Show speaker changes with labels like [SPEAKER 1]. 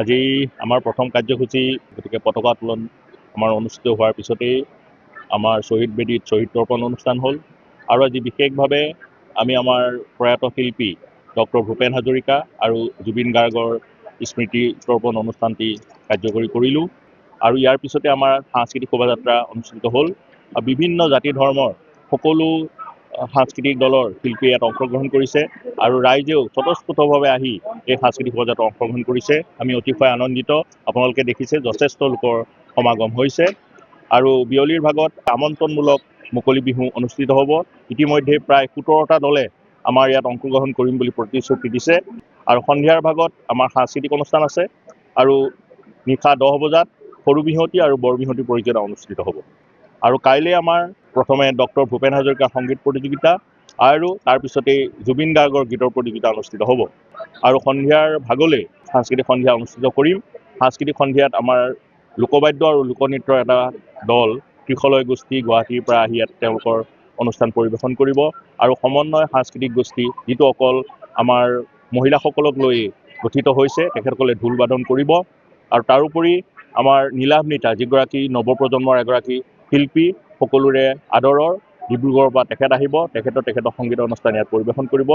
[SPEAKER 1] আজি আমাৰ প্ৰথম কাৰ্যসূচী গতিকে পতাকা উত্তোলন আমাৰ অনুষ্ঠিত হোৱাৰ পিছতেই আমাৰ শ্বহীদ বেদীত শ্বহীদ তৰ্পণ অনুষ্ঠান হ'ল আৰু আজি বিশেষভাৱে আমি আমাৰ প্ৰয়াত শিল্পী ডক্টৰ ভূপেন হাজৰিকা আৰু জুবিন গাৰ্গৰ স্মৃতি তৰ্পণ অনুষ্ঠানটি কাৰ্যকৰী কৰিলোঁ আৰু ইয়াৰ পিছতে আমাৰ সাংস্কৃতিক শোভাযাত্ৰা অনুষ্ঠিত হ'ল আৰু বিভিন্ন জাতি ধৰ্মৰ সকলো সাংস্কৃতিক দলৰ শিল্পীয়ে ইয়াত অংশগ্ৰহণ কৰিছে আৰু ৰাইজেও স্বতঃস্ফূৰ্তভাৱে আহি এই সাংস্কৃতিক শোভাযাত্ৰাত অংশগ্ৰহণ কৰিছে। আমি অতিশয় আনন্দিত। আপোনালোকে দেখিছে যথেষ্ট লোকৰ সমাগম হৈছে আৰু বিয়লিৰ ভাগত আমন্ত্ৰণমূলক মুকলি বিহু অনুষ্ঠিত হ'ব। ইতিমধ্যে প্ৰায় 17টা দলে আমাৰ ইয়াত অংশগ্ৰহণ কৰিম বুলি প্ৰতিশ্ৰুতি দিছে আৰু সন্ধিয়াৰ ভাগত আমাৰ সাংস্কৃতিক অনুষ্ঠান আছে আৰু নিশা 10 বজাত সৰু বিহুৱতী আৰু বৰ বিহুৱতী পৰিক্ৰমা অনুষ্ঠিত হ'ব আৰু কাইলৈ আমাৰ প্ৰথমে ডক্টৰ ভূপেন হাজৰিকা সংগীত প্ৰতিযোগিতা আৰু তাৰপিছতেই জুবিন গাৰ্গৰ গীতৰ প্ৰতিযোগিতা অনুষ্ঠিত হ'ব আৰু সন্ধিয়াৰ ভাগলৈ সাংস্কৃতিক সন্ধিয়া অনুষ্ঠিত কৰিম। সাংস্কৃতিক সন্ধিয়াত আমাৰ লোকবাদ্য আৰু লোকনৃত্যৰ এটা দল ত্ৰিশলয় গোষ্ঠী গুৱাহাটীৰ পৰা আহি ইয়াত তেওঁলোকৰ অনুষ্ঠান পৰিৱেশন কৰিব আৰু সমন্বয় সাংস্কৃতিক গোষ্ঠী যিটো অকল আমাৰ মহিলাসকলক লৈ গঠিত হৈছে তেখেতসকলে ঢোল বাদন কৰিব আৰু তাৰোপৰি আমাৰ নীলাভ যিগৰাকী নৱপ্ৰজন্মৰ এগৰাকী শিল্পী সকলোৰে আদৰৰ ডিব্ৰুগড়ৰ পৰা তেখেত আহিব তেখেতৰ সংগীত অনুষ্ঠান ইয়াত পৰিৱেশন কৰিব।